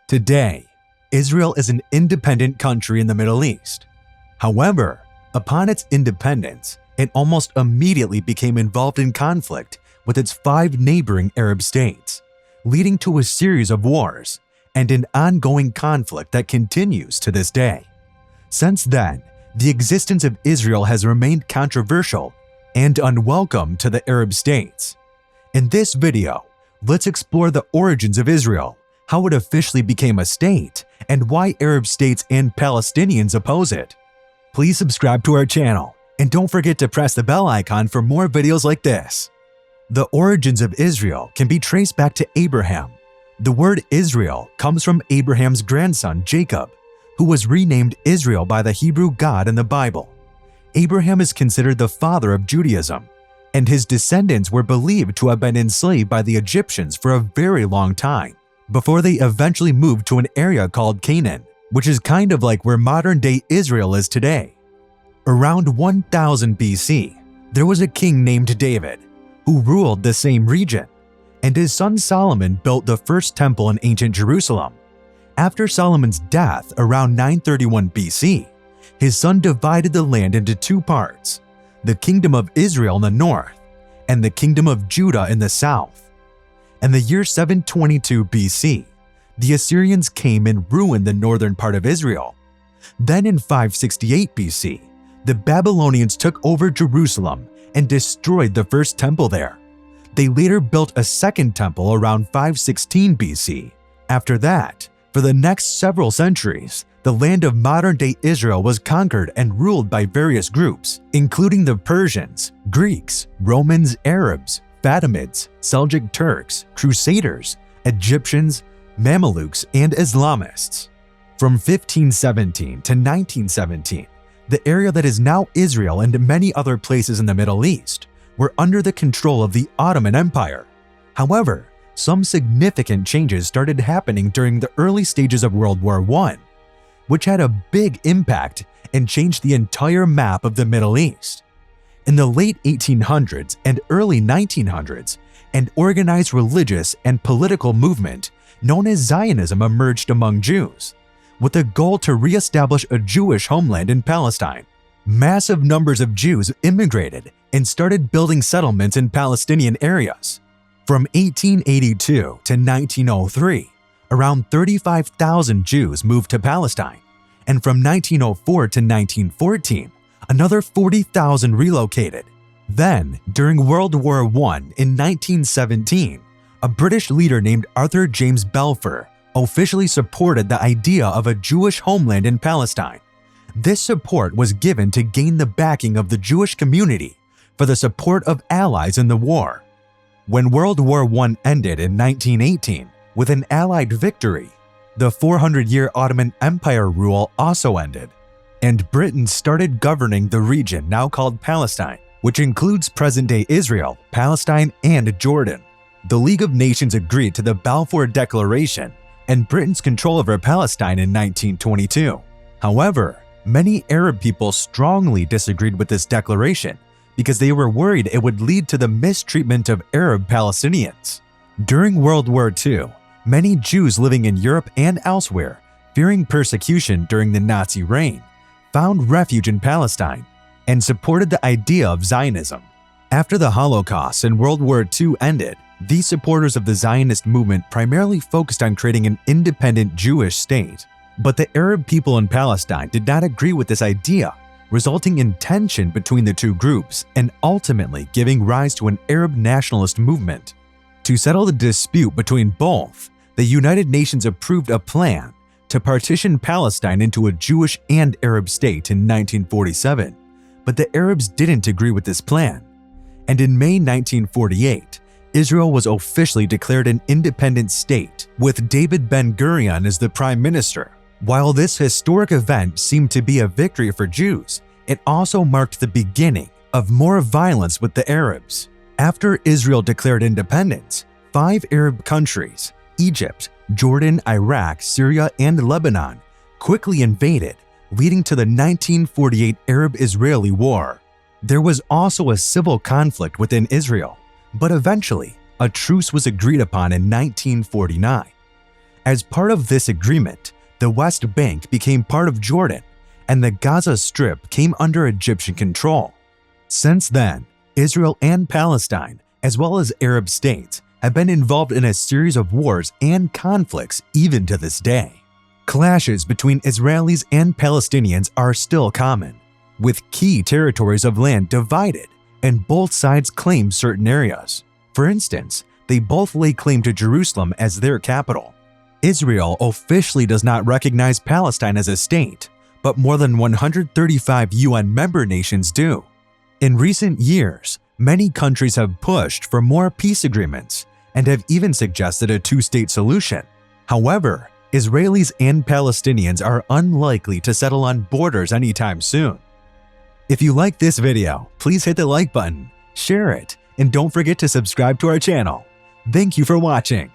Today, Israel is an independent country in the Middle East. However, upon its independence, it almost immediately became involved in conflict with its 5 neighboring Arab states, leading to a series of wars and an ongoing conflict that continues to this day. Since then, the existence of Israel has remained controversial and unwelcome to the Arab states. In this video, let's explore the origins of Israel, how it officially became a state, and why Arab states and Palestinians oppose it. Please subscribe to our channel, and don't forget to press the bell icon for more videos like this. The origins of Israel can be traced back to Abraham. The word Israel comes from Abraham's grandson Jacob, who was renamed Israel by the Hebrew God in the Bible. Abraham is considered the father of Judaism, and his descendants were believed to have been enslaved by the Egyptians for a very long time, before they eventually moved to an area called Canaan, which is kind of like where modern-day Israel is today. Around 1000 BC, there was a king named David, who ruled the same region, and his son Solomon built the first temple in ancient Jerusalem. After Solomon's death around 931 BC, his son divided the land into 2 parts, the Kingdom of Israel in the north and the Kingdom of Judah in the south. In the year 722 BC, the Assyrians came and ruined the northern part of Israel. Then in 568 BC, the Babylonians took over Jerusalem and destroyed the first temple there. They later built a second temple around 516 BC. After that, for the next several centuries, the land of modern-day Israel was conquered and ruled by various groups, including the Persians, Greeks, Romans, Arabs, Fatimids, Seljuk Turks, Crusaders, Egyptians, Mamelukes, and Islamists. From 1517 to 1917, the area that is now Israel and many other places in the Middle East were under the control of the Ottoman Empire. However, some significant changes started happening during the early stages of World War I, which had a big impact and changed the entire map of the Middle East. In the late 1800s and early 1900s, an organized religious and political movement known as Zionism emerged among Jews, with a goal to re-establish a Jewish homeland in Palestine. Massive numbers of Jews immigrated and started building settlements in Palestinian areas. From 1882 to 1903, around 35,000 Jews moved to Palestine, and from 1904 to 1914, another 40,000 relocated. Then, during World War I in 1917, a British leader named Arthur James Balfour officially supported the idea of a Jewish homeland in Palestine. This support was given to gain the backing of the Jewish community for the support of allies in the war. When World War I ended in 1918 with an Allied victory, the 400-year Ottoman Empire rule also ended, and Britain started governing the region now called Palestine, which includes present-day Israel, Palestine, and Jordan. The League of Nations agreed to the Balfour Declaration and Britain's control over Palestine in 1922. However, many Arab people strongly disagreed with this declaration because they were worried it would lead to the mistreatment of Arab Palestinians. During World War II, many Jews living in Europe and elsewhere, fearing persecution during the Nazi reign, found refuge in Palestine and supported the idea of Zionism. After the Holocaust and World War II ended, these supporters of the Zionist movement primarily focused on creating an independent Jewish state. But the Arab people in Palestine did not agree with this idea, resulting in tension between the two groups and ultimately giving rise to an Arab nationalist movement. To settle the dispute between both, the United Nations approved a plan to partition Palestine into a Jewish and Arab state in 1947, but the Arabs didn't agree with this plan. And in May 1948, Israel was officially declared an independent state, with David Ben-Gurion as the prime minister. While this historic event seemed to be a victory for Jews, it also marked the beginning of more violence with the Arabs. After Israel declared independence, 5 Arab countries, Egypt, Jordan, Iraq, Syria, and Lebanon, quickly invaded, leading to the 1948 Arab-Israeli War. There was also a civil conflict within Israel, but eventually, a truce was agreed upon in 1949. As part of this agreement, the West Bank became part of Jordan, and the Gaza Strip came under Egyptian control. Since then, Israel and Palestine, as well as Arab states, have been involved in a series of wars and conflicts even to this day. Clashes between Israelis and Palestinians are still common, with key territories of land divided, and both sides claim certain areas. For instance, they both lay claim to Jerusalem as their capital. Israel officially does not recognize Palestine as a state, but more than 135 UN member nations do. In recent years, many countries have pushed for more peace agreements and have even suggested a two-state solution. However, Israelis and Palestinians are unlikely to settle on borders anytime soon. If you like this video, please hit the like button, share it, and don't forget to subscribe to our channel. Thank you for watching.